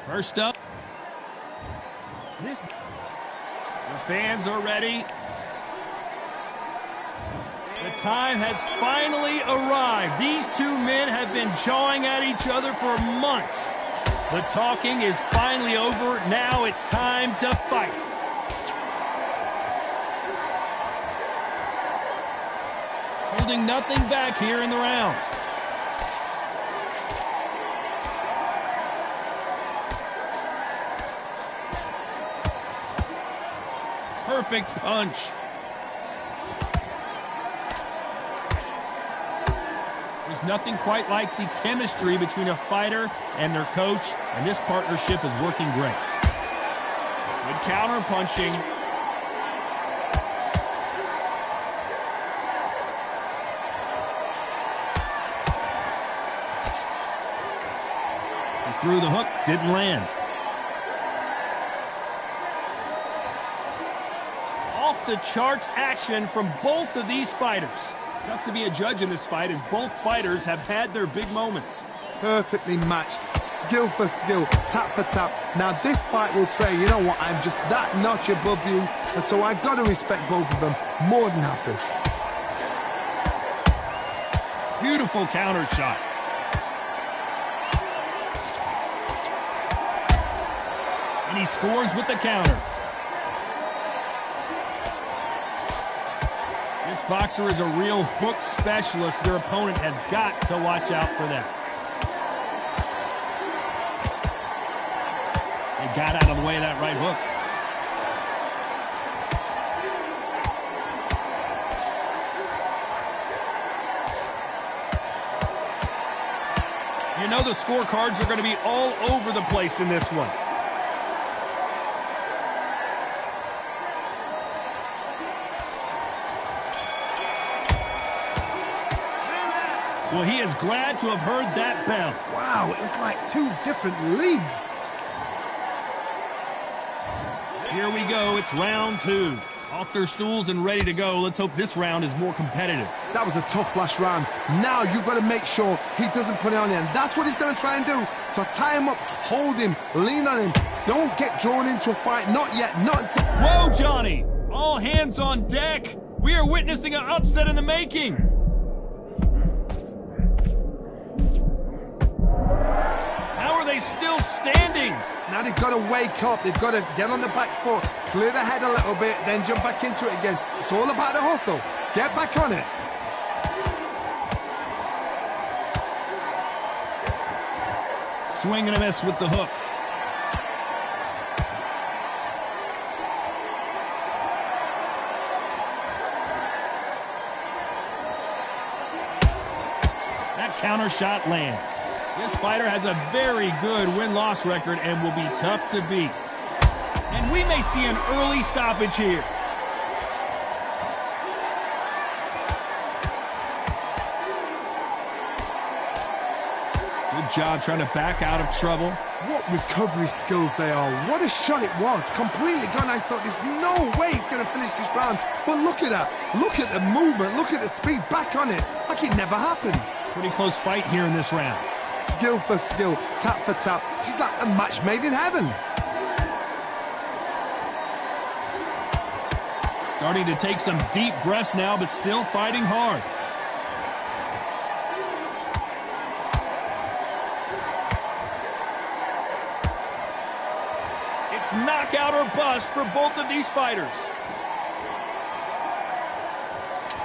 First up. The fans are ready. The time has finally arrived. These two men have been jawing at each other for months. The talking is finally over. Now it's time to fight. Holding nothing back here in the round. Perfect punch. There's nothing quite like the chemistry between a fighter and their coach, and this partnership is working great. Good counter punching. He threw the hook, didn't land. Off the charts action from both of these fighters. Tough to be a judge in this fight as both fighters have had their big moments. Perfectly matched, skill for skill, tap for tap. Now this fight will say, you know what, I'm just that notch above you, and so I've got to respect both of them more than happy. Beautiful counter shot. And he scores with the counter. This boxer is a real hook specialist. Their opponent has got to watch out for that. They got out of the way of that right hook. You know the scorecards are going to be all over the place in this one. Well, he is glad to have heard that bell. Wow, it was like two different leagues. Here we go, it's round two. Off their stools and ready to go. Let's hope this round is more competitive. That was a tough last round. Now you've got to make sure he doesn't put it on you, and that's what he's going to try and do. So tie him up, hold him, lean on him. Don't get drawn into a fight. Not yet, not until... Whoa, Johnny! All hands on deck. We are witnessing an upset in the making. How are they still standing? Now they've got to wake up. They've got to get on the back foot, clear the head a little bit, then jump back into it again. It's all about the hustle. Get back on it. Swing and a miss with the hook. That counter shot lands. This fighter has a very good win-loss record and will be tough to beat. And we may see an early stoppage here. Good job trying to back out of trouble. What recovery skills they are. What a shot it was. Completely gone. I thought there's no way he's going to finish this round. But look at that. Look at the movement. Look at the speed. Back on it. Like it never happened. Pretty close fight here in this round. Skill for skill, tap for tap. She's like a match made in heaven. Starting to take some deep breaths now, but still fighting hard. It's knockout or bust for both of these fighters.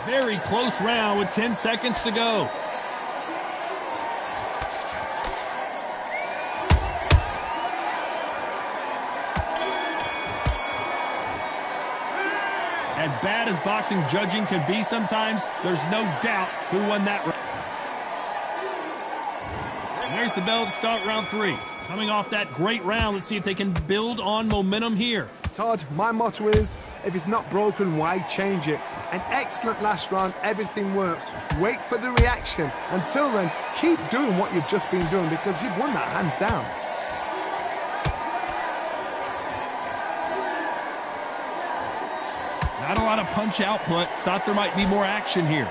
Very close round with 10 seconds to go. As bad as boxing judging can be sometimes, there's no doubt who won that round. And there's the bell to start round three. Coming off that great round, let's see if they can build on momentum here. Todd, my motto is, if it's not broken, why change it? An excellent last round, everything works. Wait for the reaction. Until then, keep doing what you've just been doing because you've won that hands down. Not a lot of punch output. Thought there might be more action here.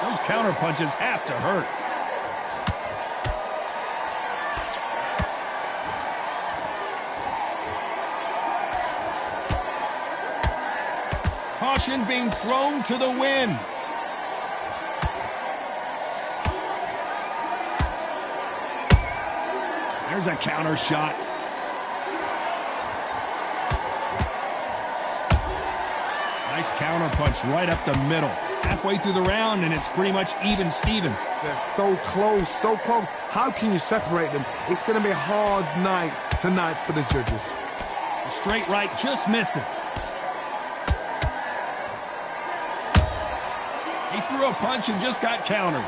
Those counter punches have to hurt. Caution being thrown to the wind. There's a counter shot. Nice counter punch right up the middle. Halfway through the round, and it's pretty much even Steven. They're so close, so close. How can you separate them? It's going to be a hard night tonight for the judges. The straight right just misses. He threw a punch and just got countered.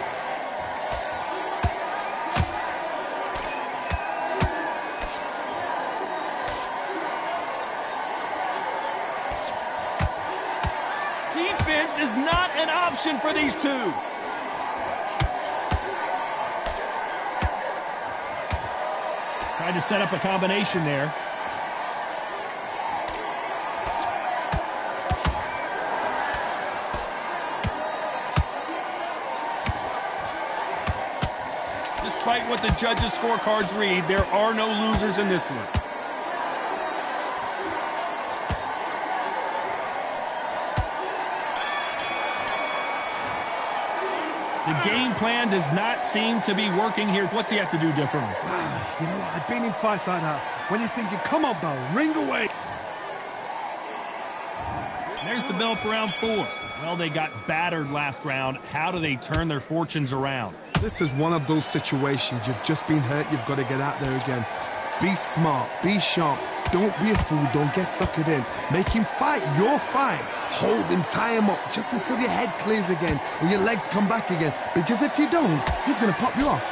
Defense is not an option for these two. Tried to set up a combination there. Despite what the judges' scorecards read, there are no losers in this one. The game plan does not seem to be working here. What's he have to do differently? Wow, you know what? I've been in fights like that. When you're thinking, come on, bro, ring away. There's the bell for round 4. Well, they got battered last round. How do they turn their fortunes around? This is one of those situations. You've just been hurt. You've got to get out there again. Be smart. Be sharp. Don't be a fool. Don't get suckered in. Make him fight your fight. Hold him, tie him up, just until your head clears again and your legs come back again. Because if you don't, he's going to pop you off.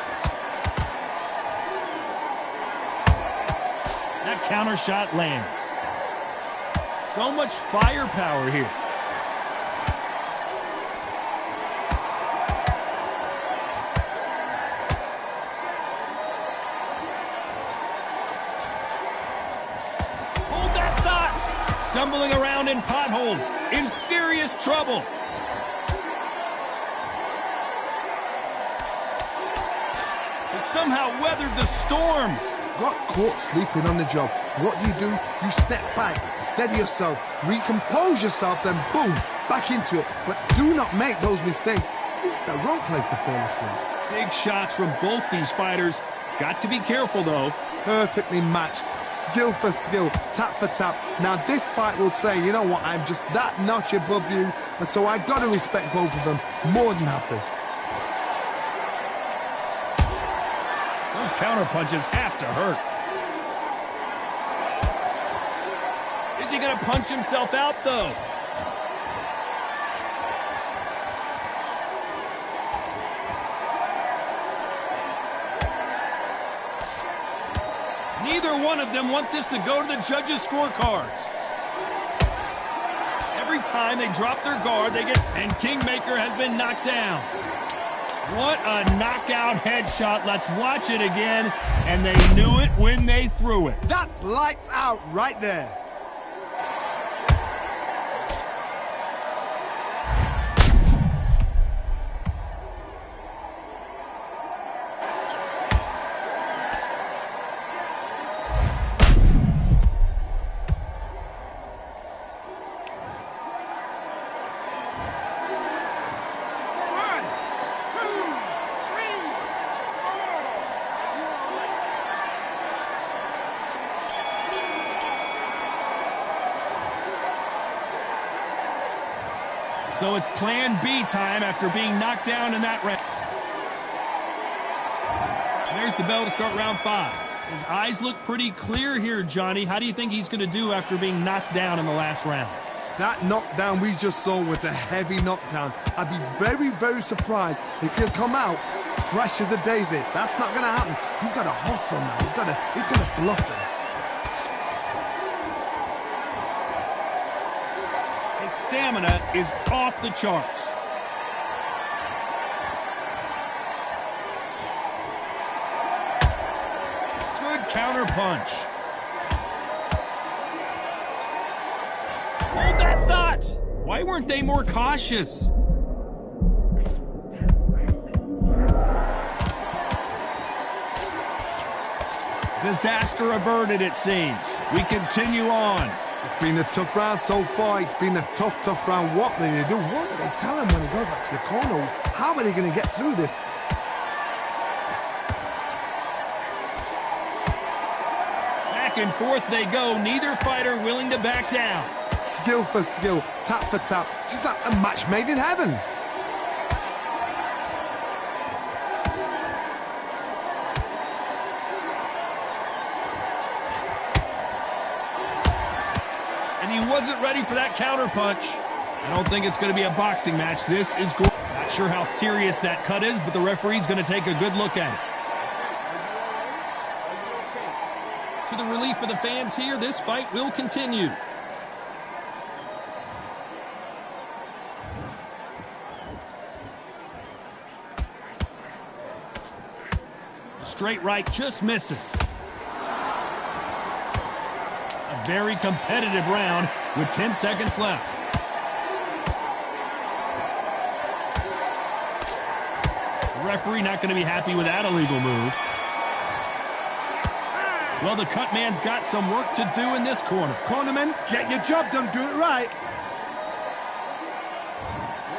That counter shot lands. So much firepower here. Stumbling around in potholes, in serious trouble. He somehow weathered the storm. Got caught sleeping on the job. What do? You step back, steady yourself, recompose yourself, then boom, back into it. But do not make those mistakes. This is the wrong place to fall asleep. Big shots from both these fighters. Got to be careful, though. Perfectly matched, skill for skill, tap for tap. Now this fight will say, you know what, I'm just that notch above you, and so I've got to respect both of them more than happy. Those counter punches have to hurt. Is he going to punch himself out, though? Neither one of them want this to go to the judges' scorecards. Every time they drop their guard, they get... And Kingmaker has been knocked down. What a knockout headshot. Let's watch it again. And they knew it when they threw it. That's lights out right there. So it's plan B time after being knocked down in that round. There's the bell to start round 5. His eyes look pretty clear here, Johnny. How do you think he's going to do after being knocked down in the last round? That knockdown we just saw was a heavy knockdown. I'd be very, very surprised if he'll come out fresh as a daisy. That's not going to happen. He's got to hustle now. He's got to bluff him. His stamina is off the charts. Good counter punch. Hold that thought. Why weren't they more cautious? Disaster averted, it seems. We continue on. It's been a tough round so far. It's been a tough round. What do they do? What do they tell him when he goes back to the corner? How are they going to get through this? Back and forth they go. Neither fighter willing to back down. Skill for skill, tap for tap. Just like a match made in heaven. And he wasn't ready for that counter punch. I don't think it's going to be a boxing match. This is good. Not sure how serious that cut is, but the referee's going to take a good look at it. To the relief of the fans here, this fight will continue. Straight right just misses. A very competitive round with 10 seconds left. The referee not going to be happy with that illegal move. Well, the cut man's got some work to do in this corner. Cornerman, get your job done, do it right.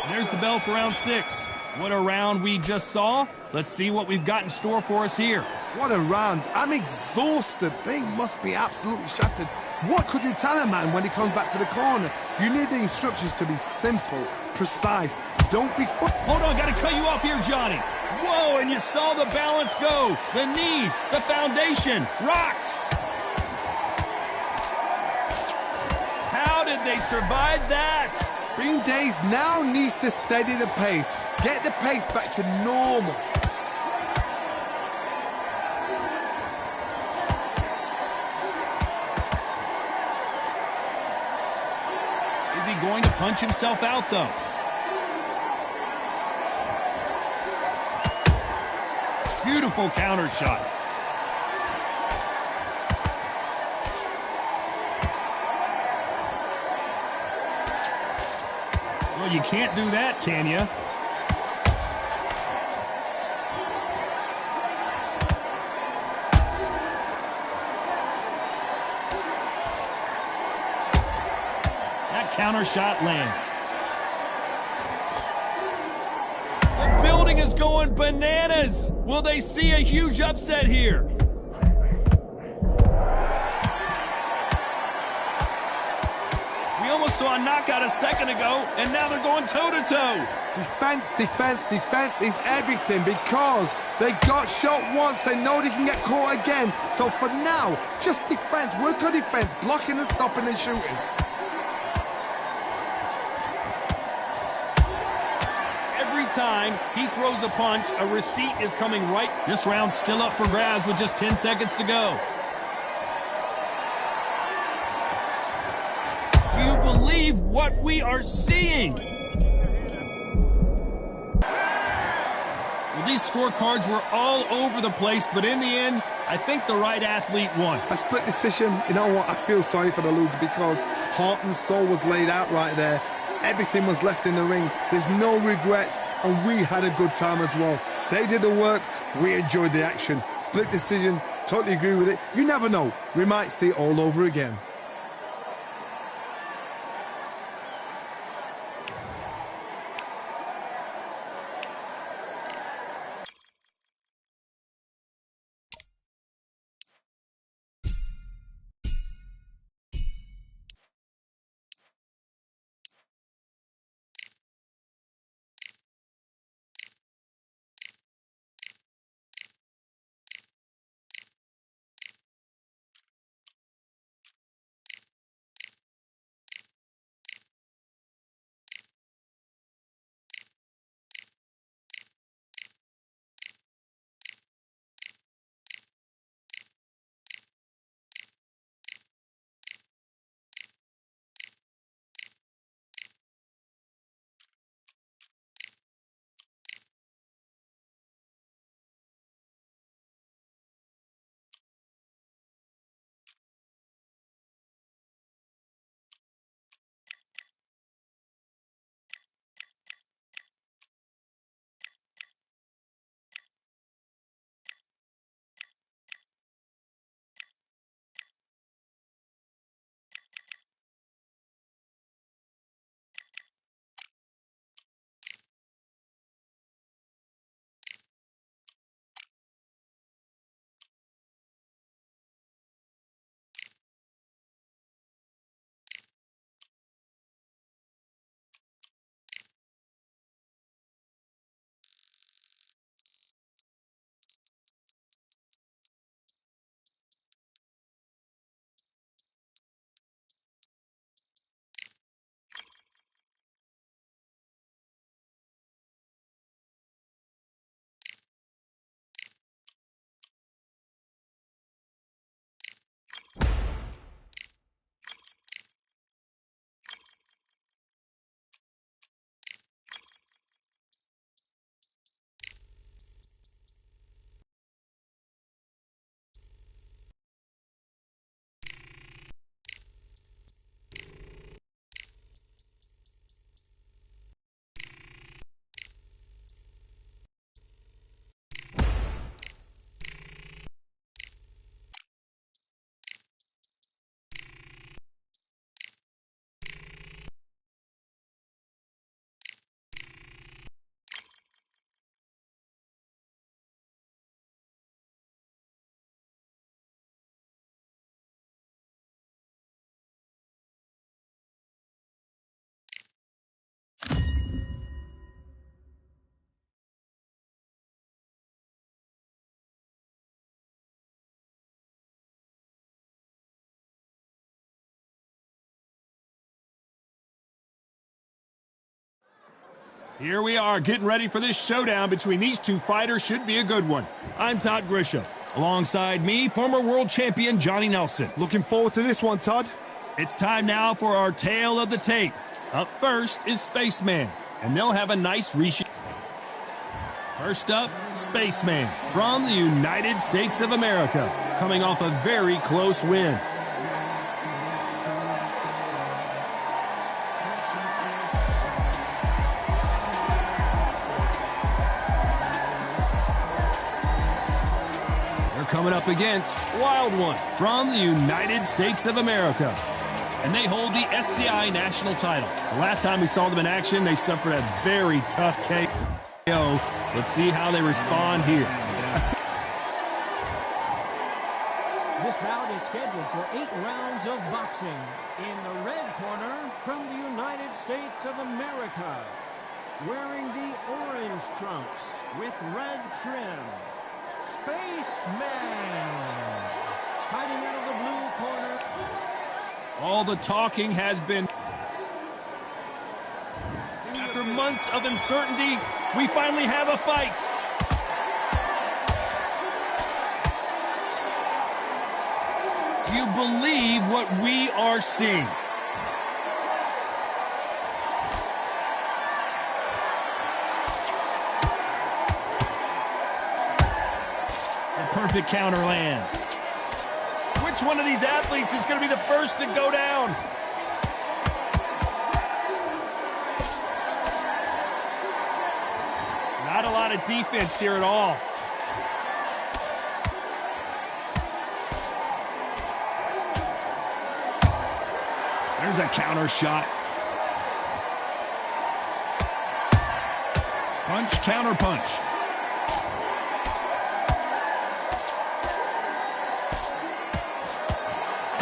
There's the bell for round 6. What a round we just saw. Let's see what we've got in store for us here. What a round. I'm exhausted. They must be absolutely shattered. What could you tell a man when he comes back to the corner? You need the instructions to be simple, precise. Don't be... Hold on, got to cut you off here, Johnny. Whoa, and you saw the balance go. The knees, the foundation, rocked. How did they survive that? Bean Days now needs to steady the pace. Get the pace back to normal. Is he going to punch himself out, though? Beautiful counter shot. Well, you can't do that, can you? That counter shot lands. The building is going bananas. Will they see a huge upset here? We almost saw a knockout a second ago, and now they're going toe-to-toe. Defense, defense, defense is everything because they got shot once. They know they can get caught again. So for now, just defense. Work on defense, blocking and stopping and shooting. Time he throws a punch, a receipt is coming right. This round's still up for grabs with just 10 seconds to go. Do you believe what we are seeing? Well, these scorecards were all over the place, but in the end, I think the right athlete won. A split decision. You know what? I feel sorry for the loser because heart and soul was laid out right there. Everything was left in the ring. There's no regrets, and we had a good time as well. They did the work. We enjoyed the action. Split decision. Totally agree with it. You never know. We might see it all over again. Here we are, getting ready for this showdown between these two fighters. Should be a good one. I'm Todd Grisham. Alongside me, former world champion Johnny Nelson. Looking forward to this one, Todd. It's time now for our tale of the tape. Up first is Spaceman, and they'll have a nice reshoot. First up, Spaceman from the United States of America, coming off a very close win. Coming up against Wild One from the United States of America. And they hold the SCI national title. The last time we saw them in action, they suffered a very tough KO. Let's see how they respond here. This bout is scheduled for 8 rounds of boxing. In the red corner, from the United States of America, wearing the orange trunks with red trim, Spaceman, hiding out of the blue corner. All the talking has been. After months of uncertainty, we finally have a fight. Do you believe what we are seeing? Perfect counter lands. Which one of these athletes is going to be the first to go down? Not a lot of defense here at all. There's a counter shot. Punch, counter punch.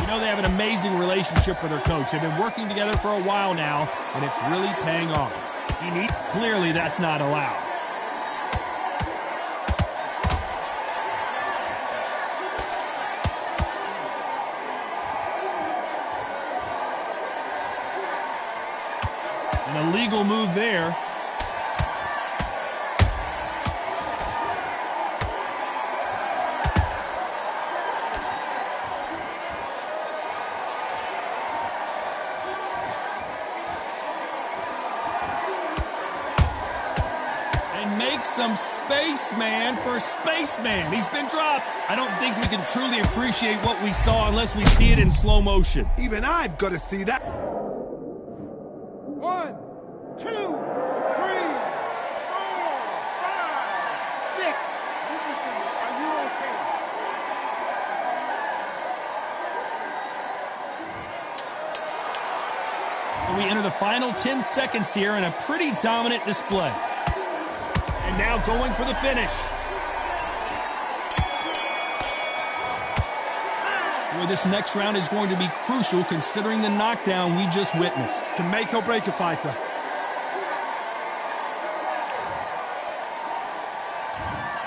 You know, they have an amazing relationship with their coach. They've been working together for a while now, and it's really paying off. Clearly, that's not allowed. An illegal move there. Some Spaceman for Spaceman. He's been dropped. I don't think we can truly appreciate what we saw unless we see it in slow motion. Even I've got to see that. 1, 2, 3, 4, 5, 6. Listen to me. Are you okay? So we enter the final 10 seconds here in a pretty dominant display. And now going for the finish. Boy, this next round is going to be crucial considering the knockdown we just witnessed. Can make or break a fighter.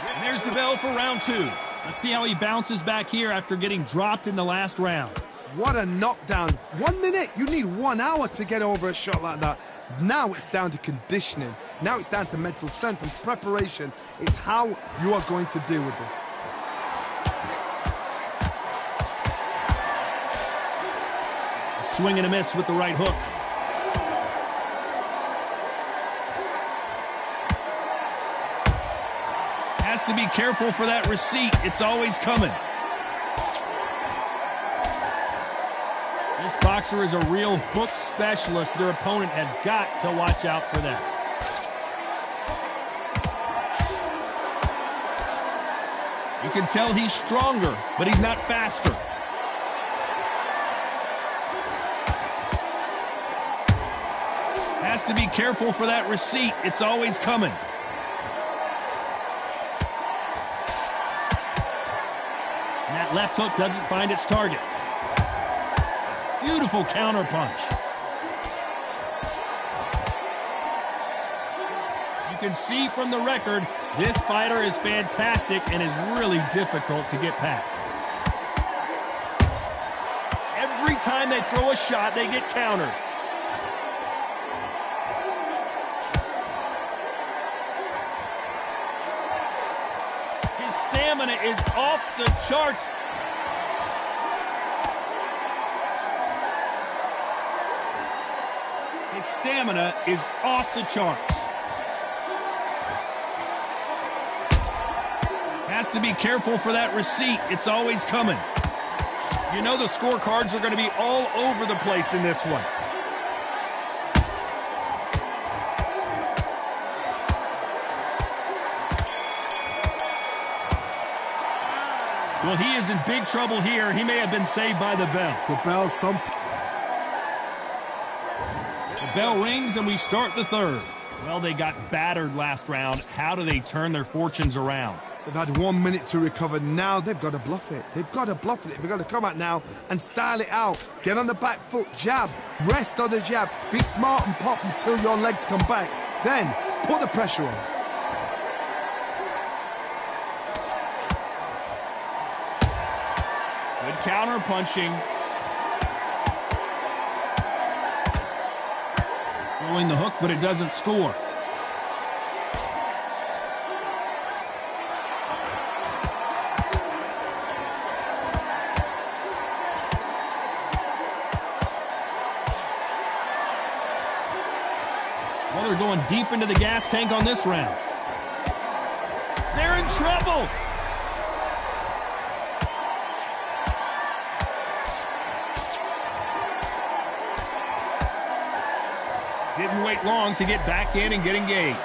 And there's the bell for round 2. Let's see how he bounces back here after getting dropped in the last round. What a knockdown. 1 minute. You need 1 hour to get over a shot like that. Now it's down to conditioning. Now it's down to mental strength and preparation. It's how you are going to deal with this. A swing and a miss with the right hook. Has to be careful for that receipt. It's always coming. This boxer is a real hook specialist. Their opponent has got to watch out for that. You can tell he's stronger, but he's not faster. Has to be careful for that receipt. It's always coming. And that left hook doesn't find its target. Beautiful counter punch. You can see from the record, this fighter is fantastic and is really difficult to get past. Every time they throw a shot, they get countered. stamina is off the charts. His stamina is off the charts. Has to be careful for that receipt. It's always coming. You know the scorecards are going to be all over the place in this one. Well, he is in big trouble here. He may have been saved by the bell. The bell The bell rings and we start the third. Well, they got battered last round. How do they turn their fortunes around? They've had 1 minute to recover. Now they've got to bluff it. They've got to bluff it. They've got to come out now and style it out. Get on the back foot, jab, rest on the jab. Be smart and pop until your legs come back. Then put the pressure on. Good counter punching. Throwing the hook, but it doesn't score. Well, they're going deep into the gas tank on this round. They're in trouble. Didn't wait long to get back in and get engaged.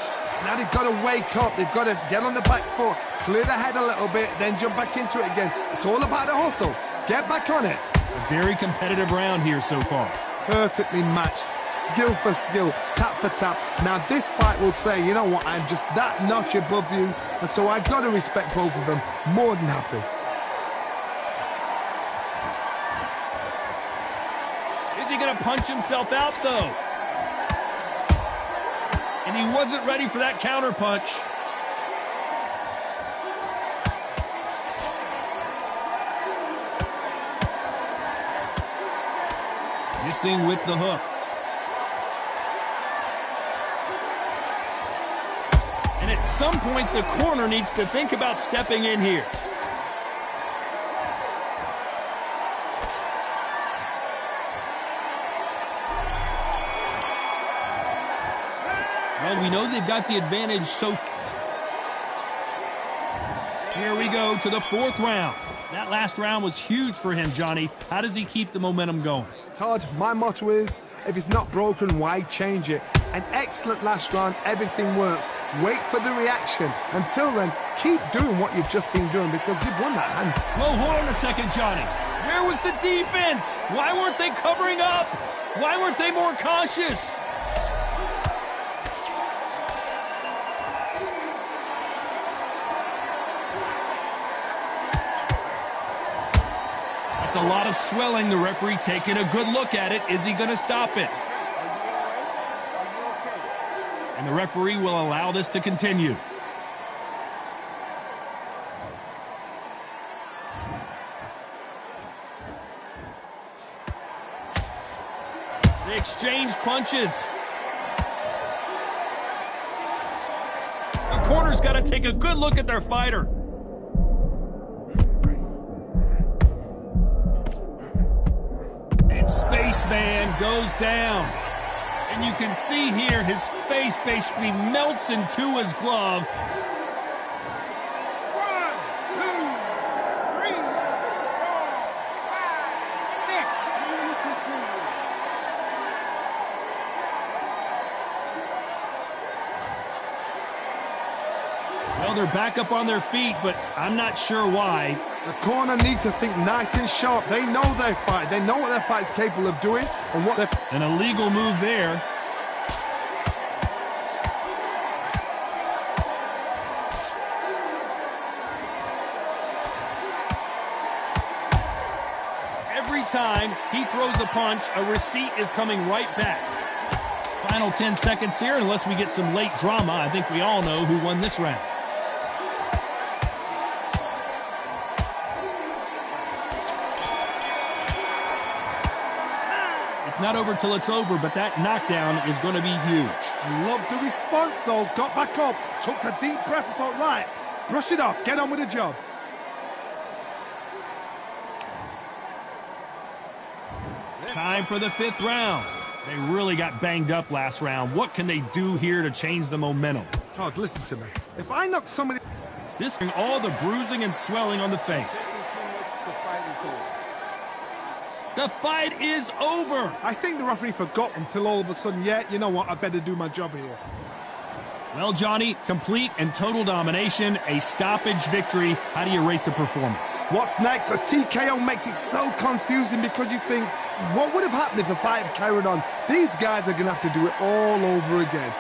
Now they've got to wake up. They've got to get on the back foot, clear the head a little bit, then jump back into it again. It's all about the hustle. Get back on it. A very competitive round here so far. Perfectly matched. Skill for skill, tap for tap. Now this fight will say, you know what, I'm just that notch above you, and so I've got to respect both of them. More than happy. Is he going to punch himself out, though? And he wasn't ready for that counter punch. Missing with the hook. And at some point, the corner needs to think about stepping in here. Well, we know they've got the advantage, so here we go to the fourth round. That last round was huge for him, Johnny. How does he keep the momentum going? Todd, my motto is, if it's not broken, why change it? An excellent last round, everything works. Wait for the reaction. Until then, keep doing what you've just been doing because you've won that hand. Well, hold on a second, Johnny. Where was the defense? Why weren't they covering up? Why weren't they more cautious? That's a lot of swelling. The referee taking a good look at it. Is he going to stop it? And the referee will allow this to continue. They exchange punches. The corner's got to take a good look at their fighter. And Spaceman goes down. And you can see here his face basically melts into his glove. 1, 2, 3, 4, 5, 6. Well, they're back up on their feet, but I'm not sure why. The corner need to think nice and sharp. They know their fight. They know what their fight's capable of doing and what they're... An illegal move there. Every time he throws a punch, a receipt is coming right back. Final 10 seconds here, unless we get some late drama. I think we all know who won this round. It's not over till it's over, but that knockdown is going to be huge. Love the response, though. Got back up, took a deep breath and thought, right, brush it off, get on with the job. Time for the 5th round. They really got banged up last round. What can they do here to change the momentum? Todd, listen to me. If I knock somebody... This brings all the bruising and swelling on the face. The fight is over. I think the referee forgot until all of a sudden, yeah, you know what, I better do my job here. Well, Johnny, complete and total domination, a stoppage victory. How do you rate the performance? What's next? A TKO makes it so confusing because you think, what would have happened if the fight had carried on? These guys are going to have to do it all over again.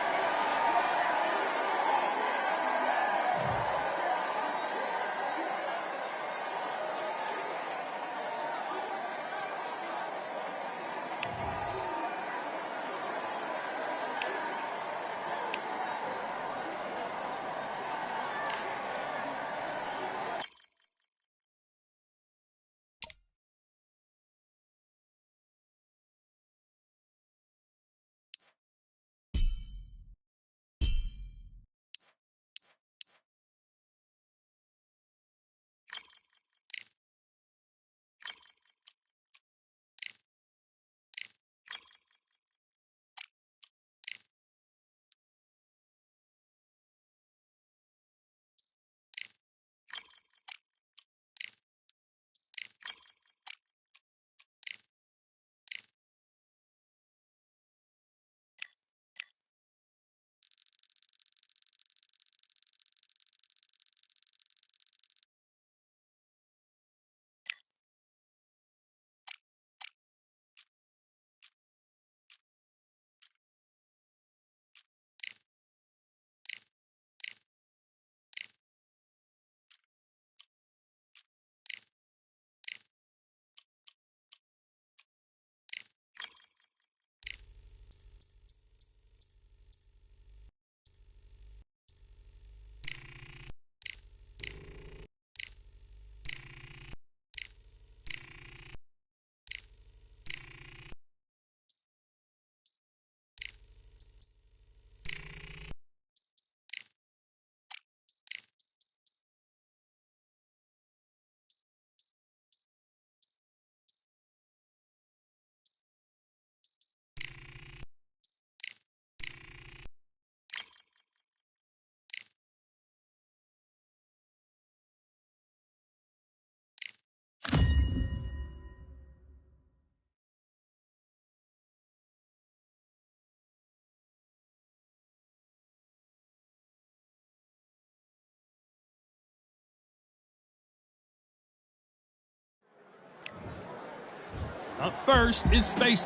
Up first is Space.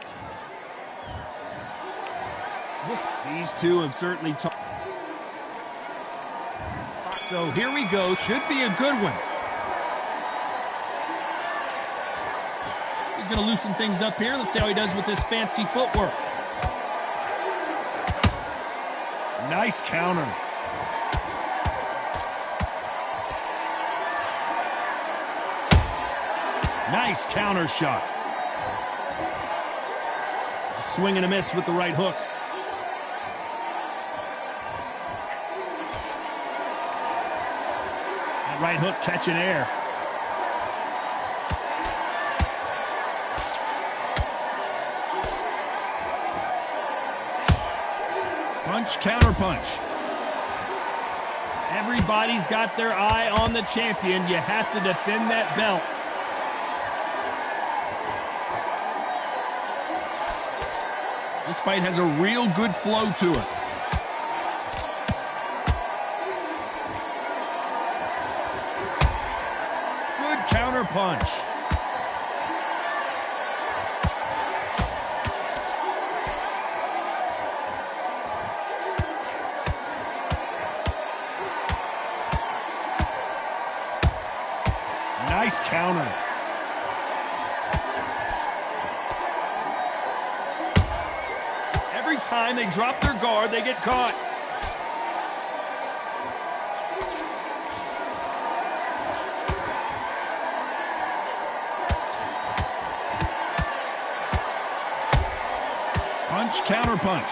These two have certainly talked. So here we go. Should be a good one. He's going to loosen things up here. Let's see how he does with this fancy footwork. Nice counter. Nice counter shot. A swing and a miss with the right hook. That right hook catching air. Punch, counter punch. Everybody's got their eye on the champion. You have to defend that belt. This fight has a real good flow to it. Good counter punch. Nice counter. Every time they drop their guard, they get caught. Punch, counter punch.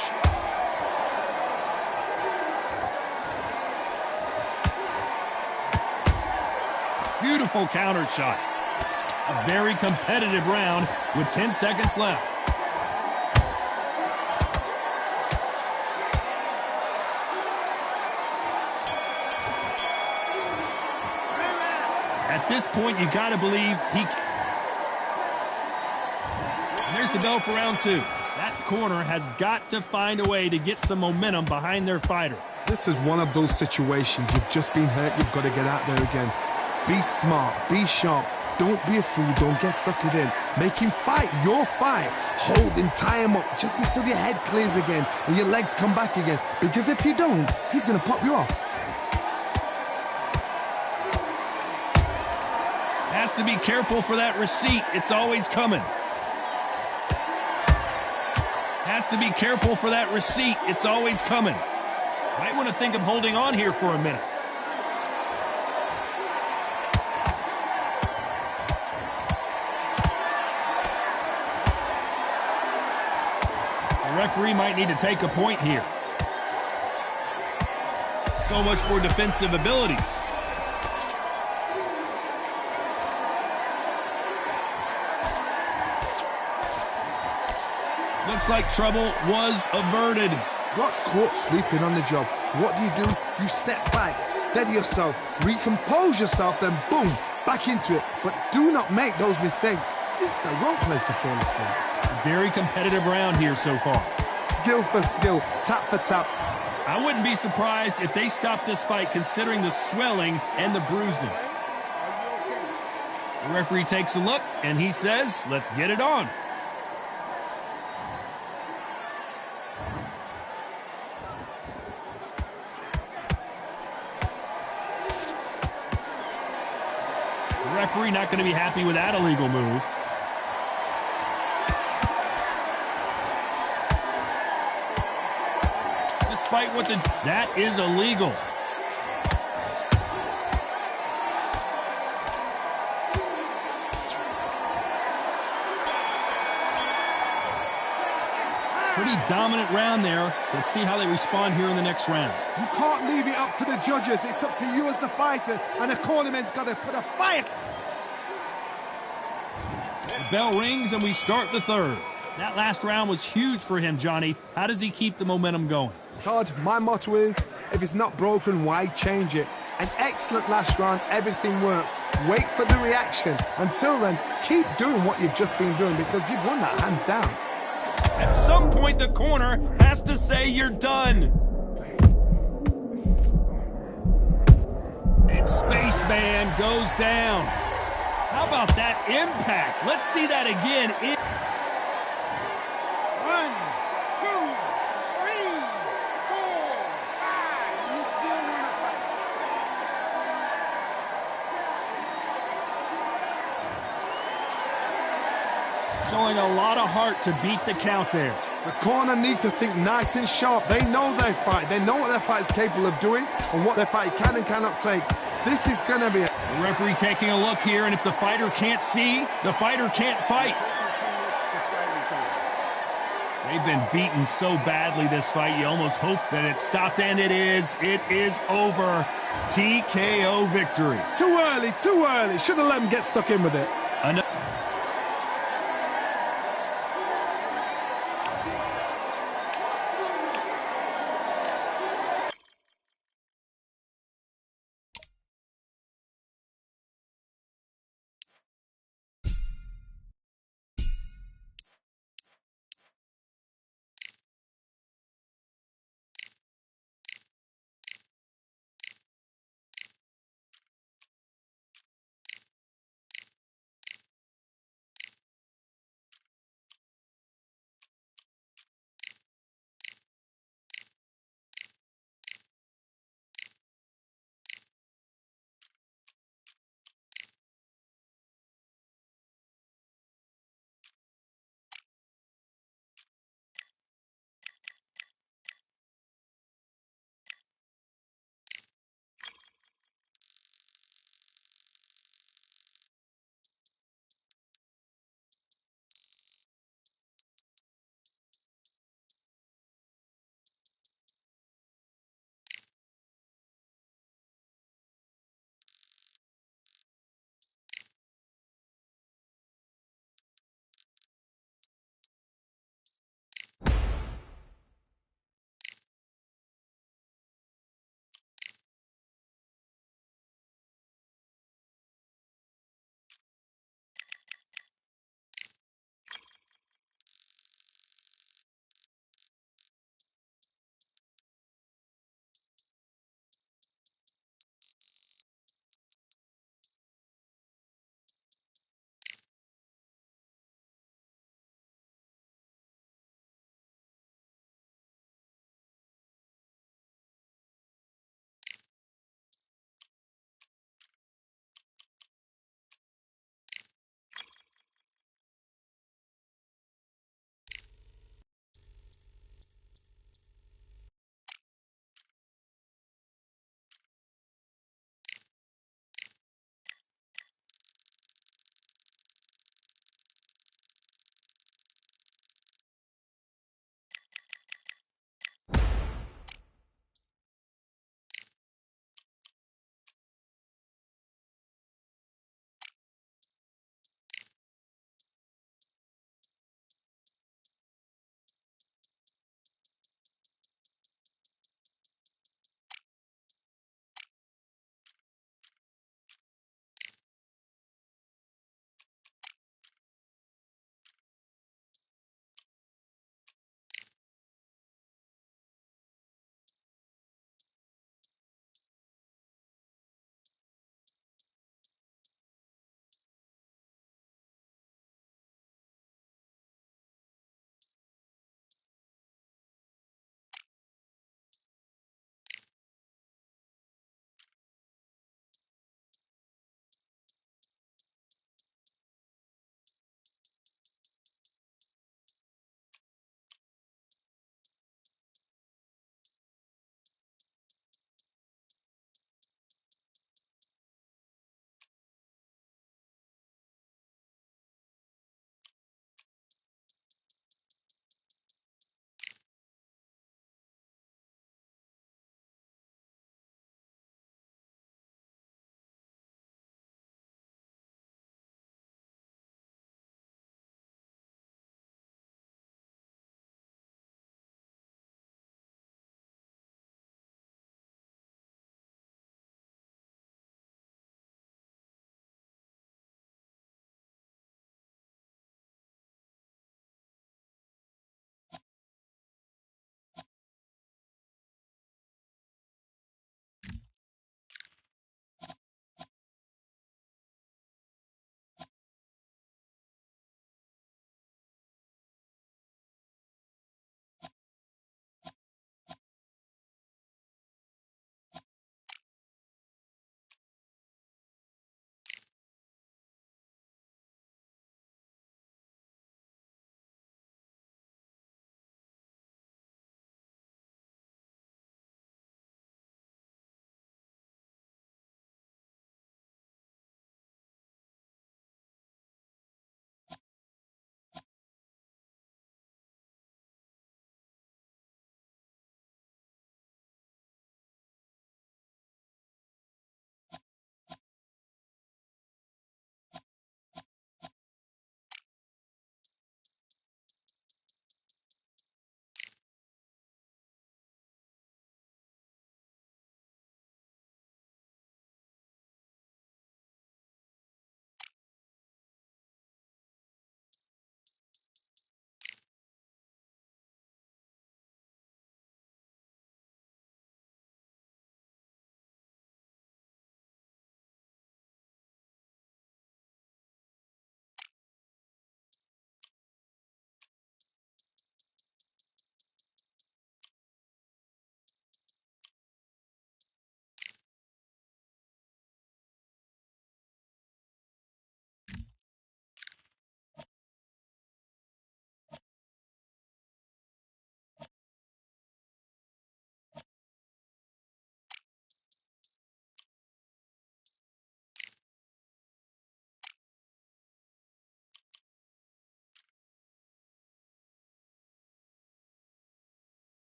Beautiful counter shot. A very competitive round with 10 seconds left. At this point, you got to believe he... And there's the bell for round 2. That corner has got to find a way to get some momentum behind their fighter. This is one of those situations. You've just been hurt. You've got to get out there again. Be smart. Be sharp. Don't be a fool. Don't get suckered in. Make him fight your fight. Hold him, tie him up just until your head clears again and your legs come back again. Because if you don't, he's going to pop you off. Has to be careful for that receipt. It's always coming. Has to be careful for that receipt. It's always coming. Might want to think of holding on here for a minute. The referee might need to take a point here. So much for defensive abilities. Looks like trouble was averted. Got caught sleeping on the job. What do? You step back, steady yourself, recompose yourself, then boom, back into it. But do not make those mistakes. This is the wrong place to fall asleep. Very competitive round here so far. Skill for skill, tap for tap. I wouldn't be surprised if they stopped this fight considering the swelling and the bruising. The referee takes a look and he says, let's get it on. Referee not going to be happy with that illegal move. Despite what that is illegal. Pretty dominant round there. Let's see how they respond here in the next round. You can't leave it up to the judges. It's up to you as the fighter, and the cornerman's got to put a fight. The bell rings and we start the third. That last round was huge for him, Johnny. How does he keep the momentum going? Todd, my motto is, if it's not broken, why change it? An excellent last round, everything works. Wait for the reaction. Until then, keep doing what you've just been doing because you've won that hands down. At some point, the corner has to say you're done. And Spaceman goes down. How about that impact? Let's see that again. 1, 2, 3, 4, 5. You still want to fight. Showing a lot of heart to beat the count there. The corner need to think nice and sharp. They know their fight. They know what their fight is capable of doing and what their fight can and cannot take. This is going to be The referee taking a look here, and if the fighter can't see, the fighter can't fight. They've been beaten so badly this fight, you almost hope that it stopped, and it is. It is over. TKO victory. Too early, too early. Should have let him get stuck in with it.